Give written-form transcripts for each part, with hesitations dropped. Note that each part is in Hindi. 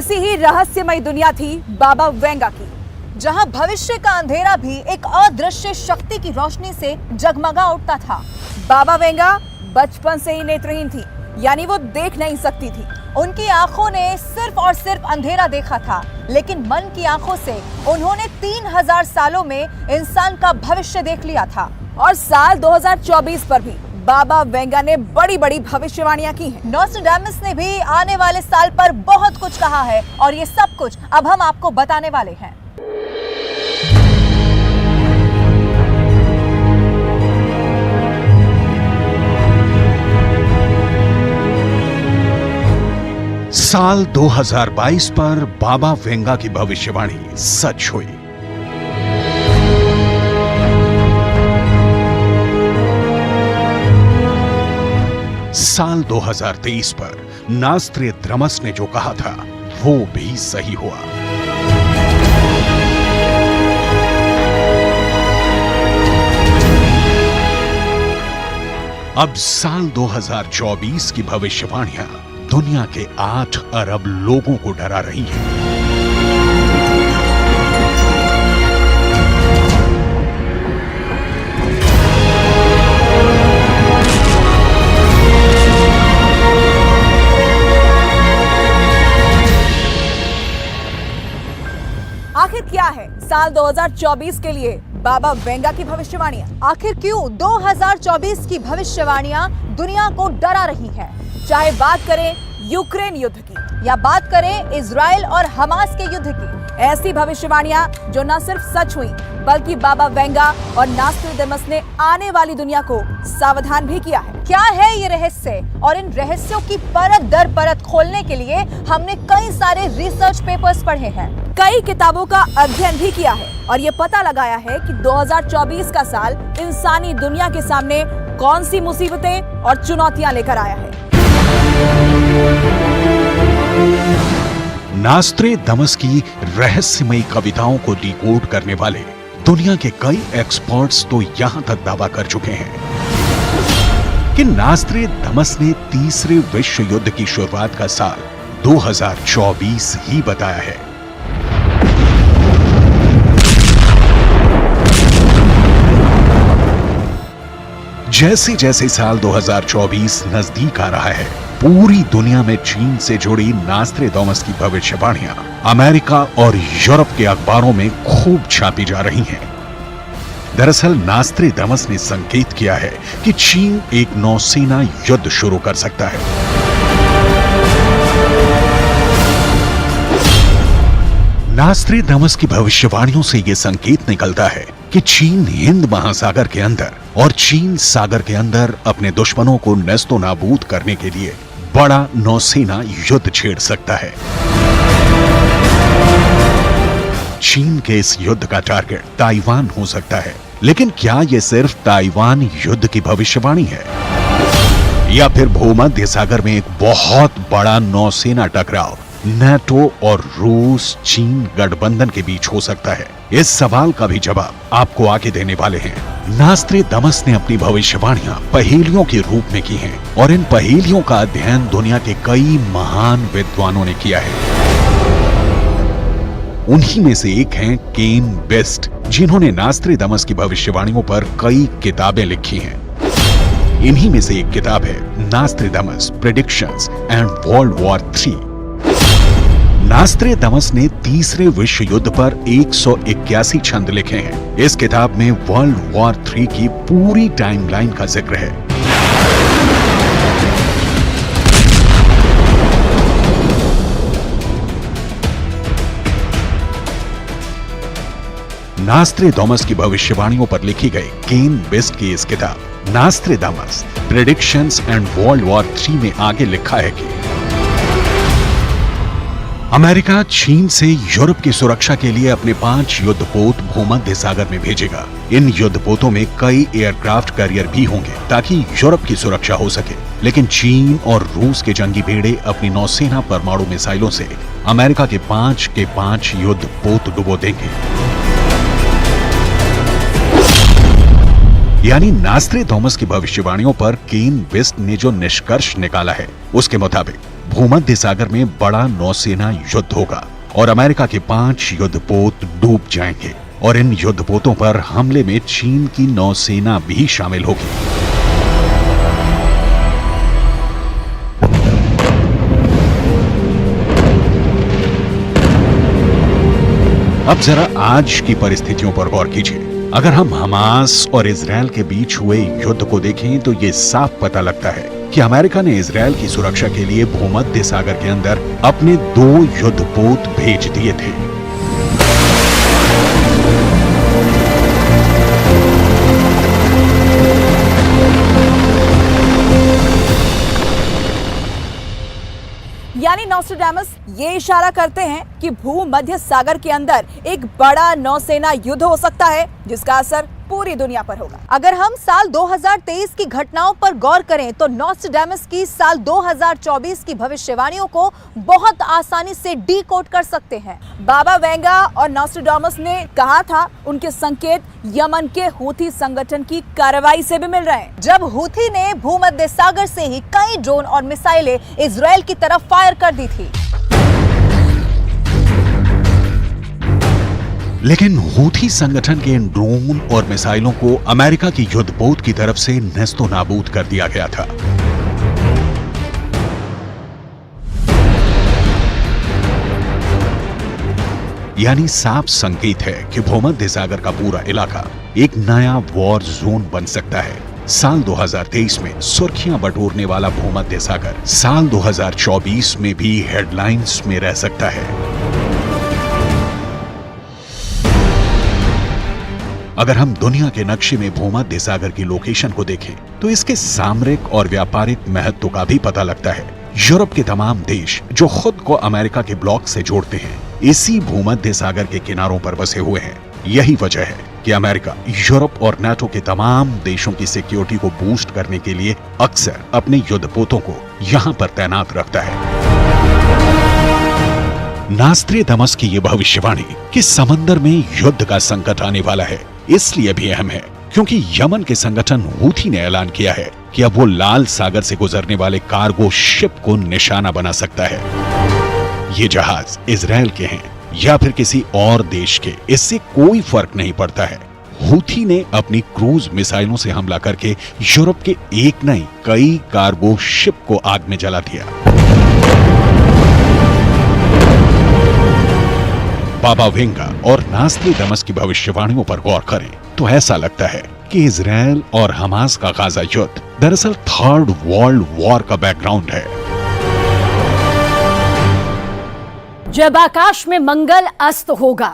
ऐसी ही रहस्यमय दुनिया थी बाबा वेंगा की, जहां भविष्य का अंधेरा भी एक अदृश्य शक्ति की रोशनी से जगमगा उठता था। बाबा वेंगा बचपन से ही नेत्रहीन थी, यानी वो देख नहीं सकती थी। उनकी आंखों ने सिर्फ और सिर्फ अंधेरा देखा था, लेकिन मन की आंखों से उन्होंने 3000 सालों में इंसान का भविष्य देख लिया था। और साल 2024 पर भी बाबा वेंगा ने बड़ी बड़ी भविष्यवाणियां की हैं। नोस्ट्राडामस ने भी आने वाले साल पर बहुत कुछ कहा है और ये सब कुछ अब हम आपको बताने वाले हैं। साल 2022 पर बाबा वेंगा की भविष्यवाणी सच हुई। साल 2023 पर नोस्ट्राडामस ने जो कहा था वो भी सही हुआ। अब साल 2024 की भविष्यवाणियां दुनिया के 8 अरब लोगों को डरा रही हैं। आखिर क्या है साल 2024 के लिए बाबा वेंगा की भविष्यवाणियां? आखिर क्यों 2024 की भविष्यवाणियां दुनिया को डरा रही हैं? चाहे बात करें यूक्रेन युद्ध की या बात करें इजराइल और हमास के युद्ध की, ऐसी भविष्यवाणियां जो न सिर्फ सच हुई बल्कि बाबा वेंगा और नोस्ट्राडामस ने आने वाली दुनिया को सावधान भी किया है। क्या है ये रहस्य? और इन रहस्यों की परत दर परत खोलने के लिए हमने कई सारे रिसर्च पेपर्स पढ़े हैं, कई किताबों का अध्ययन भी किया है और ये पता लगाया है कि 2024 का साल इंसानी दुनिया के सामने कौन सी मुसीबतें और चुनौतियां लेकर आया है। नोस्ट्राडामस की रहस्यमयी कविताओं को डिकोड करने वाले दुनिया के कई एक्सपर्ट्स तो यहां तक दावा कर चुके हैं कि नोस्ट्राडामस ने तीसरे विश्व युद्ध की शुरुआत का साल 2024 ही बताया है। जैसे जैसे साल 2024 नजदीक आ रहा है, पूरी दुनिया में चीन से जुड़ी नोस्ट्राडामस की भविष्यवाणियां अमेरिका और यूरोप के अखबारों में खूब छापी जा रही हैं। दरअसल नोस्ट्राडामस ने संकेत किया है कि चीन एक नौसेना युद्ध शुरू कर सकता है। नोस्ट्राडामस की भविष्यवाणियों से यह संकेत निकलता है कि चीन हिंद महासागर के अंदर और चीन सागर के अंदर अपने दुश्मनों को नेस्तो नाबूद करने के लिए बड़ा नौसेना युद्ध छेड़ सकता है। चीन के इस युद्ध का टारगेट ताइवान हो सकता है, लेकिन क्या यह सिर्फ ताइवान युद्ध की भविष्यवाणी है या फिर भूमध्य सागर में एक बहुत बड़ा नौसेना टकराव नाटो और रूस चीन गठबंधन के बीच हो सकता है? इस सवाल का भी जवाब आपको आगे देने वाले हैं। नोस्ट्राडामस ने अपनी भविष्यवाणियां पहेलियों के रूप में की हैं और इन पहेलियों का अध्ययन दुनिया के कई महान विद्वानों ने किया है। उन्हीं में से एक हैं केन बेस्ट, जिन्होंने नोस्ट्राडामस की भविष्यवाणियों पर कई किताबें लिखी हैं। इन्हीं में से एक किताब है Nostradamus predictions and world war 3। Nostradamus ने तीसरे विश्व युद्ध पर 181 छंद लिखे हैं। इस किताब में वर्ल्ड वॉर 3 की पूरी टाइमलाइन का जिक्र है। नोस्ट्राडामस की भविष्यवाणियों पर लिखी गई केन बेस्ट की इस किताब Nostradamus predictions and world war 3 में आगे लिखा है कि अमेरिका चीन से यूरोप की सुरक्षा के लिए अपने 5 युद्धपोत भूमध्य सागर में भेजेगा। इन युद्धपोतों में कई एयरक्राफ्ट कैरियर भी होंगे ताकि यूरोप की सुरक्षा हो सके, लेकिन चीन और रूस के जंगी बेड़े अपनी नौसेना परमाणु मिसाइलों से अमेरिका के 5 युद्धपोत डुबो देंगे। यानी नोस्ट्राडामस की भविष्यवाणियों पर केन बेस्ट ने जो निष्कर्ष निकाला है उसके मुताबिक भूमध्य सागर में बड़ा नौसेना युद्ध होगा और अमेरिका के 5 युद्धपोत डूब जाएंगे और इन युद्धपोतों पर हमले में चीन की नौसेना भी शामिल होगी। अब जरा आज की परिस्थितियों पर गौर कीजिए। अगर हम हमास और इजरायल के बीच हुए युद्ध को देखें तो ये साफ पता लगता है कि अमेरिका ने इजरायल की सुरक्षा के लिए भूमध्य सागर के अंदर अपने 2 युद्धपोत भेज दिए थे। यानी नॉस्ट्रेडामस ये इशारा करते हैं कि भूमध्य सागर के अंदर एक बड़ा नौसेना युद्ध हो सकता है जिसका असर पूरी दुनिया पर होगा। अगर हम साल 2023 की घटनाओं पर गौर करें तो नॉस्ट्रेडामस की साल 2024 की भविष्यवाणियों को बहुत आसानी से डीकोड कर सकते हैं। बाबा वेंगा और नॉस्ट्रेडामस ने कहा था उनके संकेत यमन के हूथी संगठन की कार्रवाई से भी मिल रहे हैं। जब हूथी ने भूमध्य सागर से ही कई ड्रोन और मिसाइलें इजरायल की तरफ फायर कर दी थी। लेकिन हूथी संगठन के इन ड्रोन और मिसाइलों को अमेरिका की युद्धपोत की तरफ से नेस्तो नाबूद कर दिया गया था। यानी साफ संकेत है कि भूमध्य सागर का पूरा इलाका एक नया वॉर जोन बन सकता है। साल 2023 में सुर्खियां बटोरने वाला भूमध्य सागर साल 2024 में भी हेडलाइंस में रह सकता है। अगर हम दुनिया के नक्शे में भूमध्य सागर की लोकेशन को देखें तो इसके सामरिक और व्यापारिक महत्व का भी पता लगता है। यूरोप के तमाम देश जो खुद को अमेरिका के ब्लॉक से जोड़ते हैं इसी भूमध्य सागर के किनारों पर बसे हुए हैं। यही वजह है कि अमेरिका यूरोप और नाटो के तमाम देशों की सिक्योरिटी को बूस्ट करने के लिए अक्सर अपने युद्धपोतों को यहां पर तैनात रखता है। नॉस्ट्रेडामस की यह भविष्यवाणी कि समंदर में युद्ध का संकट आने वाला है इसलिए भी अहम है क्योंकि यमन के संगठन हूथी ने ऐलान किया है कि अब वो लाल सागर से गुजरने वाले कार्गो शिप को निशाना बना सकता है। ये जहाज इजरायल के हैं या फिर किसी और देश के, इससे कोई फर्क नहीं पड़ता है। हूथी ने अपनी क्रूज मिसाइलों से हमला करके यूरोप के एक नहीं कई कार्गो शिप को आग में जला दिया। बाबा वेंगा और नॉस्ट्रेडामस की भविष्यवाणियों पर गौर करें तो ऐसा लगता है कि इजरायल और हमास का गाजा युद्ध दरअसल 3rd वर्ल्ड वॉर का बैकग्राउंड है। जब आकाश में मंगल अस्त होगा,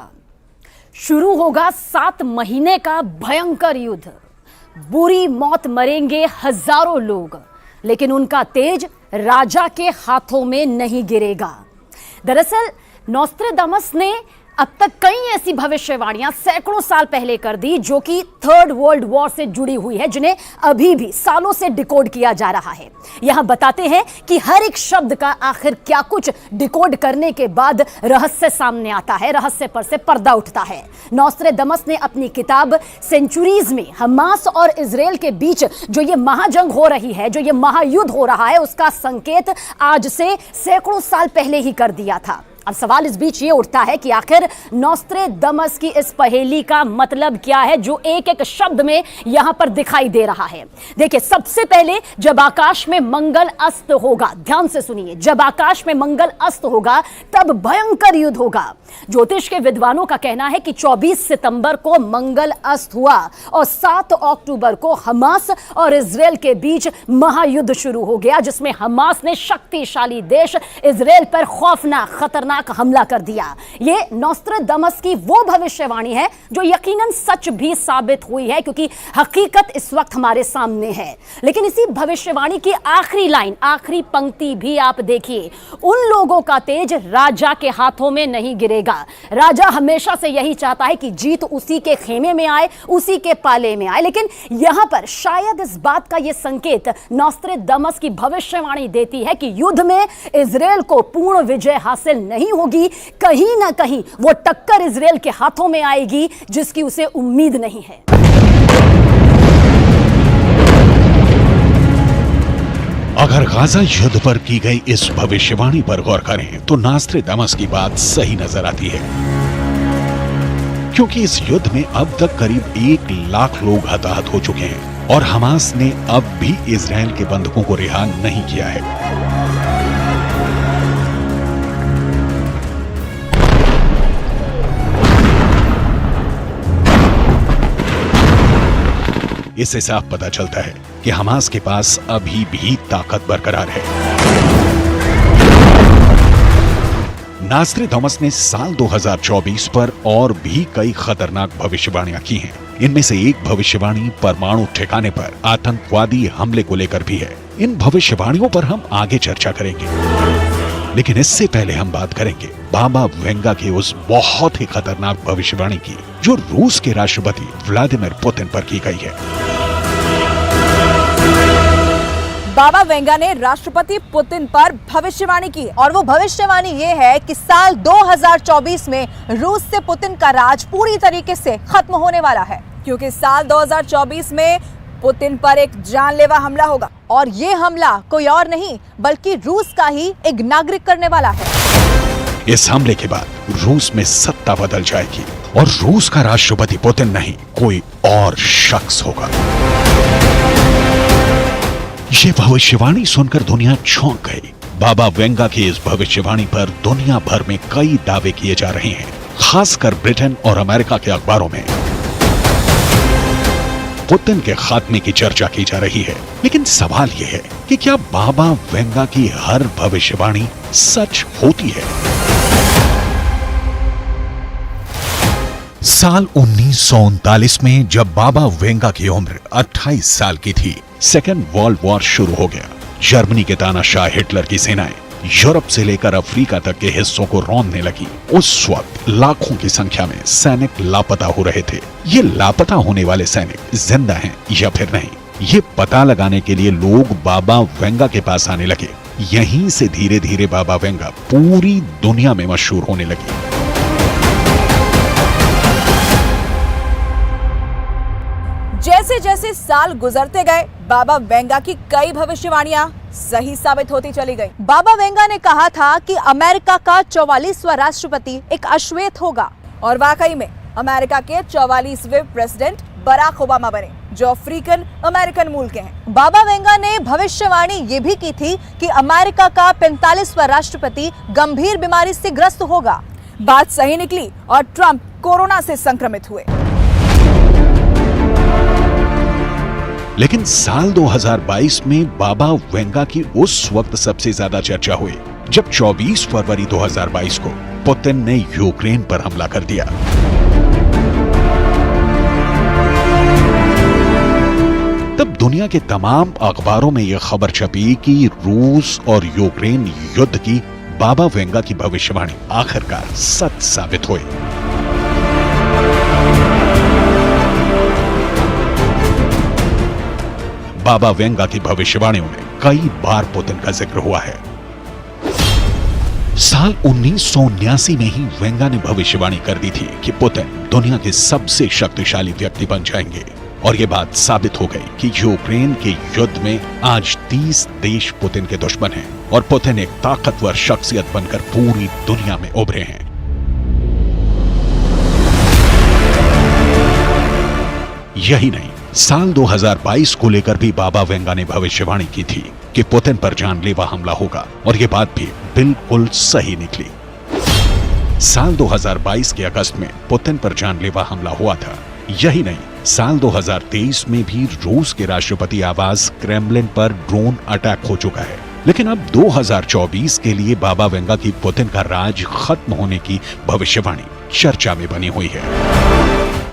शुरू होगा 7 महीने का भयंकर युद्ध। बुरी मौत मरेंगे हजारों लोग, लेकिन उनका तेज राजा के हाथों में नहीं गिरेगा। दरअसल नॉस्ट्रेडामस ने अब तक कई ऐसी भविष्यवाणियां सैकड़ों साल पहले कर दी जो कि 3rd वर्ल्ड वॉर से जुड़ी हुई है, जिन्हें अभी भी सालों से डिकोड किया जा रहा है। यहां बताते हैं कि हर एक शब्द का आखिर क्या कुछ डिकोड करने के बाद रहस्य सामने आता है, रहस्य पर से पर्दा उठता है। नॉस्ट्रेडामस ने अपनी किताब सेंचुरीज में हमास और इजरायल के बीच जो ये महाजंग हो रही है, जो ये महायुद्ध हो रहा है, उसका संकेत आज से सैकड़ों साल पहले ही कर दिया था। अब सवाल इस बीच ये उठता है कि आखिर नॉस्ट्रेडामस की इस पहेली का मतलब क्या है जो एक एक शब्द में यहां पर दिखाई दे रहा है। देखिए, सबसे पहले जब आकाश में मंगल अस्त होगा, ध्यान से सुनिए, जब आकाश में मंगल अस्त होगा तब भयंकर युद्ध होगा। ज्योतिष के विद्वानों का कहना है कि 24 सितंबर को मंगल अस्त हुआ और 7 अक्टूबर को हमास और इजरायल के बीच महायुद्ध शुरू हो गया, जिसमें हमास ने शक्तिशाली देश इजरायल पर खौफनाक खतरनाक हमला कर दिया। ये नॉस्ट्रेडामस की वो भविष्यवाणी है जो यकीनन सच भी साबित हुई है, क्योंकि हकीकत इस वक्त हमारे सामने है। लेकिन इसी भविष्यवाणी की आखिरी लाइन, आखिरी पंक्ति भी आप देखिए, उन लोगों का तेज राजा के हाथों में नहीं गिरेगा। राजा हमेशा से यही चाहता है कि जीत उसी के खेमे में आए, उसी के पाले में आए। लेकिन यहां पर शायद इस बात का यह संकेत नॉस्ट्रेडामस की भविष्यवाणी देती है कि युद्ध में इजरायल को पूर्ण विजय हासिल नहीं होगी। कहीं ना कहीं वो टक्कर इजरायल के हाथों में आएगी जिसकी उसे उम्मीद नहीं है। अगर गाजा युद्ध पर की गई इस भविष्यवाणी पर गौर करें तो नास्ट्राडामस की बात सही नजर आती है, क्योंकि इस युद्ध में अब तक करीब 1 लाख लोग हताहत हो चुके हैं और हमास ने अब भी इजराइल के बंधकों को रिहा नहीं किया है। इससे साफ पता चलता है कि हमास के पास अभी भी ताकत बरकरार है। नास्ट्राडामस ने साल 2024 पर और भी कई खतरनाक भविष्यवाणियां की हैं। इनमें से एक भविष्यवाणी परमाणु ठिकाने पर आतंकवादी हमले को लेकर भी है। इन भविष्यवाणियों पर हम आगे चर्चा करेंगे, लेकिन इससे पहले हम बात करेंगे बाबा वेंगा की उस बहुत ही खतरनाक भविष्यवाणी की जो रूस के राष्ट्रपति व्लादिमीर पुतिन पर की गई है। बाबा वेंगा ने राष्ट्रपति पुतिन पर भविष्यवाणी की और वो भविष्यवाणी ये है कि साल 2024 में रूस से पुतिन का राज पूरी तरीके से खत्म होने वाला है, क्योंकि साल 2024 में पुतिन पर एक जानलेवा हमला होगा और ये हमला कोई और नहीं बल्कि रूस का ही एक नागरिक करने वाला है। इस हमले के बाद रूस में सत्ता बदल जाएगी और रूस का राष्ट्रपति पुतिन नहीं कोई और शख्स होगा। ये भविष्यवाणी सुनकर दुनिया चौंक गई। बाबा वेंगा की इस भविष्यवाणी पर दुनिया भर में कई दावे किए जा रहे हैं, खासकर ब्रिटेन और अमेरिका के अखबारों में पुतिन के खात्मे की चर्चा की जा रही है। लेकिन सवाल यह है कि क्या बाबा वेंगा की हर भविष्यवाणी सच होती है? साल 1939 में जब बाबा वेंगा की उम्र 28 साल की थी, सेकेंड वर्ल्ड वॉर शुरू हो गया। जर्मनी के तानाशाह हिटलर की सेनाएं यूरोप से लेकर अफ्रीका तक के हिस्सों को रौंदने लगी। उस वक्त लाखों की संख्या में सैनिक लापता हो रहे थे। ये लापता होने वाले सैनिक जिंदा हैं या फिर नहीं, ये पता लगाने के लिए लोग बाबा वेंगा के पास आने लगे। यहीं से धीरे धीरे बाबा वेंगा पूरी दुनिया में मशहूर होने लगी। जैसे जैसे साल गुजरते गए, बाबा वेंगा की कई भविष्यवाणियां सही साबित होती चली गई। बाबा वेंगा ने कहा था कि अमेरिका का 44वां राष्ट्रपति एक अश्वेत होगा और वाकई में अमेरिका के 44वें प्रेसिडेंट बराक ओबामा बने, जो अफ्रीकन अमेरिकन मूल के हैं। बाबा वेंगा ने भविष्यवाणी ये भी की थी कि अमेरिका का 45वां राष्ट्रपति गंभीर बीमारी से ग्रस्त होगा। बात सही निकली और ट्रंप कोरोना से संक्रमित हुए। लेकिन साल 2022 में बाबा वेंगा की उस वक्त सबसे ज्यादा चर्चा हुई जब 24 फरवरी 2022 को पुतिन ने यूक्रेन पर हमला कर दिया। तब दुनिया के तमाम अखबारों में यह खबर छपी कि रूस और यूक्रेन युद्ध की बाबा वेंगा की भविष्यवाणी आखिरकार सच साबित हुई। बाबा वेंगा की भविष्यवाणियों में कई बार पुतिन का जिक्र हुआ है। साल 1979 में ही वेंगा ने भविष्यवाणी कर दी थी कि पुतिन दुनिया के सबसे शक्तिशाली व्यक्ति बन जाएंगे और यह बात साबित हो गई कि यूक्रेन के युद्ध में आज 30 देश पुतिन के दुश्मन हैं और पुतिन एक ताकतवर शख्सियत बनकर पूरी दुनिया में उभरे हैं। यही नहीं, साल 2022 को लेकर भी बाबा वेंगा ने भविष्यवाणी की थी कि पुतिन पर जानलेवा हमला होगा और यह बात भी बिल्कुल सही निकली। साल 2022 के अगस्त में पुतिन पर जानलेवा हमला हुआ था। यही नहीं, साल 2023 में भी रूस के राष्ट्रपति आवास क्रेमलिन पर ड्रोन अटैक हो चुका है। लेकिन अब 2024 के लिए बाबा वेंगा की पुतिन का राज खत्म होने की भविष्यवाणी चर्चा में बनी हुई है।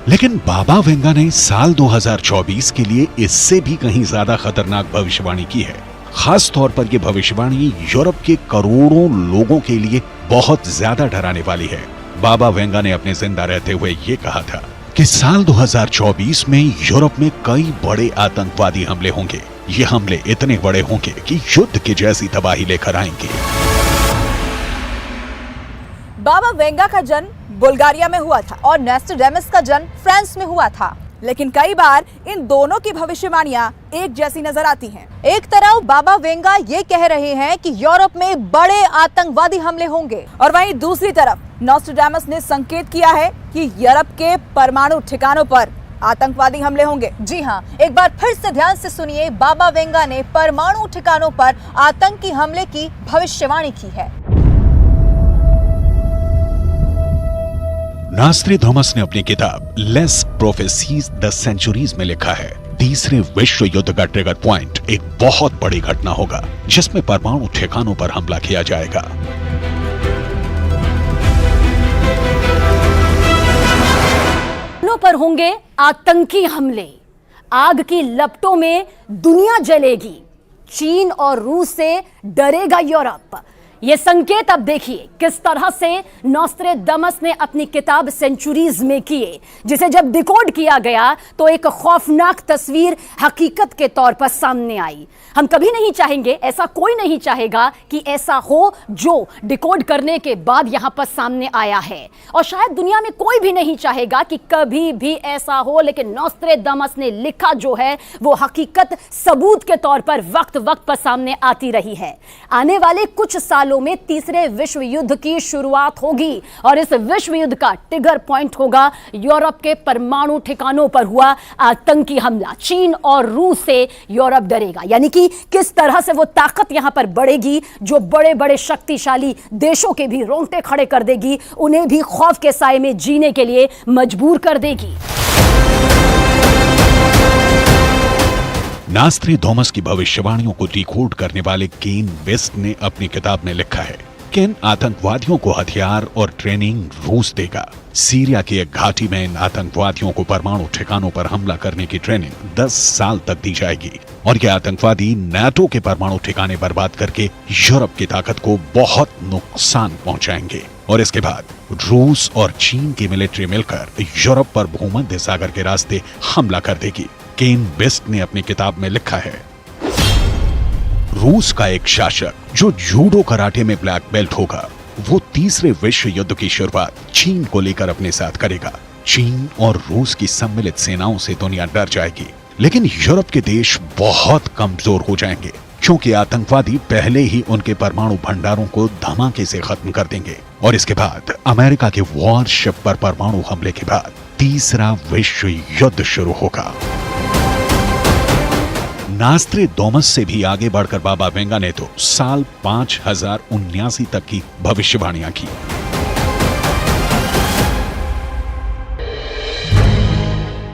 लेकिन बाबा वेंगा ने साल 2024 के लिए इससे भी कहीं ज्यादा खतरनाक भविष्यवाणी की है। खास तौर पर यह भविष्यवाणी यूरोप के करोड़ों लोगों के लिए बहुत ज्यादा डराने वाली है। बाबा वेंगा ने अपने जिंदा रहते हुए ये कहा था कि साल 2024 में यूरोप में कई बड़े आतंकवादी हमले होंगे। ये हमले इतने बड़े होंगे कि युद्ध की जैसी तबाही लेकर आएंगे। बाबा वेंगा का जन्म बुल्गारिया में हुआ था और नास्ट्राडामस का जन्म फ्रांस में हुआ था। लेकिन कई बार इन दोनों की भविष्यवाणियां एक जैसी नजर आती हैं। एक तरफ बाबा वेंगा ये कह रहे हैं कि यूरोप में बड़े आतंकवादी हमले होंगे, और वहीं दूसरी तरफ नॉस्ट्रेडामस ने संकेत किया है कि यूरोप के परमाणु ठिकानों पर आतंकवादी हमले होंगे। जी हां, एक बार फिर से ध्यान से सुनिए, बाबा वेंगा ने परमाणु ठिकानों पर आतंकी हमले की भविष्यवाणी की है। नॉस्ट्रेडामस ने अपनी किताब लेस प्रोफेसीज द सेंचुरीज में लिखा है, तीसरे विश्व युद्ध का ट्रिगर पॉइंट एक बहुत बड़ी घटना होगा जिसमें परमाणु ठिकानों पर हमला किया जाएगा। पर होंगे आतंकी हमले, आग की लपटों में दुनिया जलेगी, चीन और रूस से डरेगा यूरोप। ये संकेत अब देखिए किस तरह से नॉस्ट्रेडामस ने अपनी किताब सेंचुरीज में किए, जिसे जब डिकोड किया गया तो एक खौफनाक तस्वीर हकीकत के तौर पर सामने आई। हम कभी नहीं चाहेंगे, ऐसा कोई नहीं चाहेगा कि ऐसा हो जो डिकोड करने के बाद यहां पर सामने आया है, और शायद दुनिया में कोई भी नहीं चाहेगा कि कभी भी ऐसा हो, लेकिन नॉस्ट्रेडामस ने लिखा जो है वो हकीकत सबूत के तौर पर वक्त वक्त पर सामने आती रही है। आने वाले कुछ सालों में तीसरे विश्व युद्ध की शुरुआत होगी, और इस विश्व युद्ध का ट्रिगर पॉइंट होगा यूरोप के परमाणु ठिकानों पर हुआ आतंकी हमला। चीन और रूस से यूरोप डरेगा, यानी कि किस तरह से वो ताकत यहां पर बढ़ेगी जो बड़े बड़े शक्तिशाली देशों के भी रोंगटे खड़े कर देगी, उन्हें भी खौफ के साए में जीने के लिए मजबूर कर देगी। नॉस्ट्रेडामस की भविष्यवाणियों को डिकोड करने वाले केन वेस्ट ने अपनी किताब में लिखा है कि इन आतंकवादियों को हथियार और ट्रेनिंग रूस देगा। सीरिया की एक घाटी में इन आतंकवादियों को परमाणु ठिकानों पर हमला करने की ट्रेनिंग 10 साल तक दी जाएगी, और ये आतंकवादी नाटो के परमाणु ठिकाने बर्बाद करके यूरोप की ताकत को बहुत नुकसान पहुंचाएंगे। और इसके बाद रूस और चीन की मिलिट्री मिलकर यूरोप पर भूमध्य सागर के रास्ते हमला कर देगी। केन बेस्ट ने अपनी किताब में लिखा है, रूस का एक शासक जो जूडो कराटे में ब्लैक बेल्ट होगा, वो तीसरे विश्व युद्ध की शुरुआत चीन को लेकर अपने साथ करेगा। चीन और रूस की सम्मिलित सेनाओं से दुनिया डर जाएगी, लेकिन यूरोप के देश बहुत कमजोर हो जाएंगे क्योंकि आतंकवादी पहले ही उनके परमाणु भंडारों को धमाके से खत्म कर देंगे। और इसके बाद अमेरिका के वॉरशिप पर परमाणु हमले के बाद तीसरा विश्व युद्ध शुरू होगा। नॉस्ट्रेडामस से भी आगे बढ़कर बाबा वेंगा ने तो साल 5079 तक की भविष्यवाणियां की।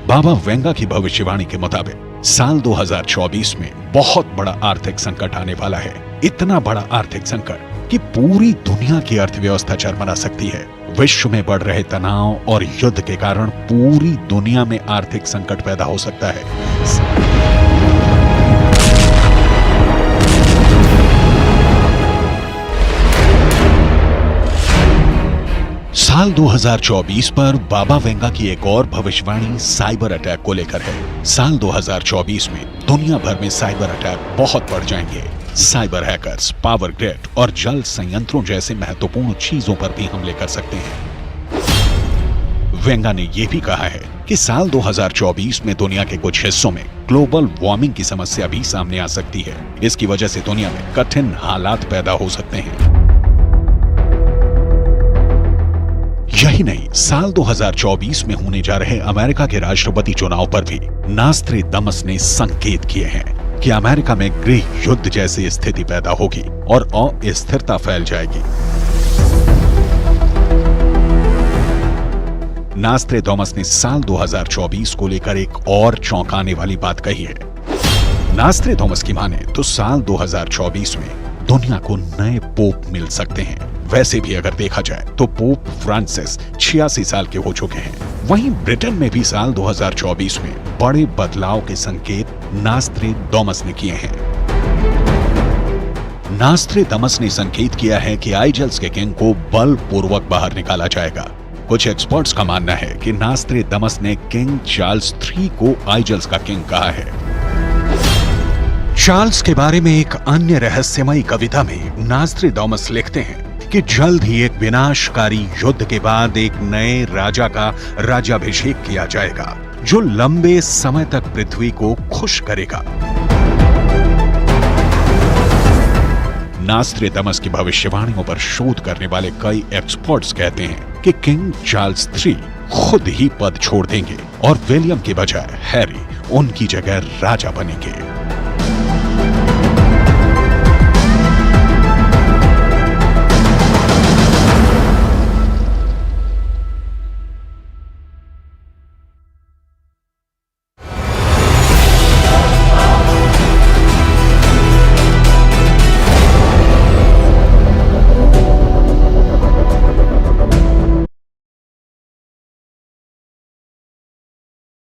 बाबा वेंगा की भविष्यवाणी के मुताबिक साल 2024 में बहुत बड़ा आर्थिक संकट आने वाला है। इतना बड़ा आर्थिक संकट कि पूरी दुनिया की अर्थव्यवस्था चरमरा सकती है। विश्व में बढ़ रहे तनाव और युद्ध के कारण पूरी दुनिया में आर्थिक संकट पैदा हो सकता है। साल 2024 पर बाबा वेंगा की एक और भविष्यवाणी साइबर अटैक को लेकर है। साल 2024 में दुनिया भर में साइबर अटैक बहुत बढ़ जाएंगे। साइबर हैकर्स पावर ग्रिड और जल संयंत्रों जैसे महत्वपूर्ण चीजों पर भी हमले कर सकते हैं। वेंगा ने यह भी कहा है कि साल 2024 में दुनिया के कुछ हिस्सों में ग्लोबल वार्मिंग की समस्या भी सामने आ सकती है। इसकी वजह से दुनिया में कठिन हालात पैदा हो सकते हैं। यही नहीं, साल 2024 में होने जा रहे अमेरिका के राष्ट्रपति चुनाव पर भी नॉस्ट्रेडामस ने संकेत किए हैं कि अमेरिका में गृह युद्ध जैसी स्थिति पैदा होगी और अस्थिरता फैल जाएगी। नॉस्ट्रेडामस ने साल 2024 को लेकर एक और चौंकाने वाली बात कही है। नॉस्ट्रेडामस की माने तो साल 2024 में दुनिया को नए पोप मिल सकते हैं। वैसे भी अगर देखा जाए तो पोप फ्रांसिस 86 साल के हो चुके हैं। वहीं ब्रिटेन में भी साल 2024 में बड़े बदलाव के संकेत नॉस्ट्रेडामस ने किए हैं। नॉस्ट्रेडामस ने संकेत किया है कि आइजल्स के किंग को बलपूर्वक बाहर निकाला जाएगा। कुछ एक्सपर्ट्स का मानना है कि नॉस्ट्रेडामस ने किंग चार्ल्स III को आइजल्स का किंग कहा है। चार्ल्स के बारे में एक अन्य रहस्यमयी कविता में नॉस्ट्रेडामस लिखते हैं कि जल्द ही एक विनाशकारी युद्ध के बाद एक नए राजा का राज्याभिषेक किया जाएगा। जो लंबे समय तक पृथ्वी को खुश करेगा। नास्ट्रेदामस की भविष्यवाणियों पर शोध करने वाले कई एक्सपर्ट्स कहते हैं कि किंग चार्ल्स III खुद ही पद छोड़ देंगे और विलियम के बजाय हैरी उनकी जगह राजा बनेंगे।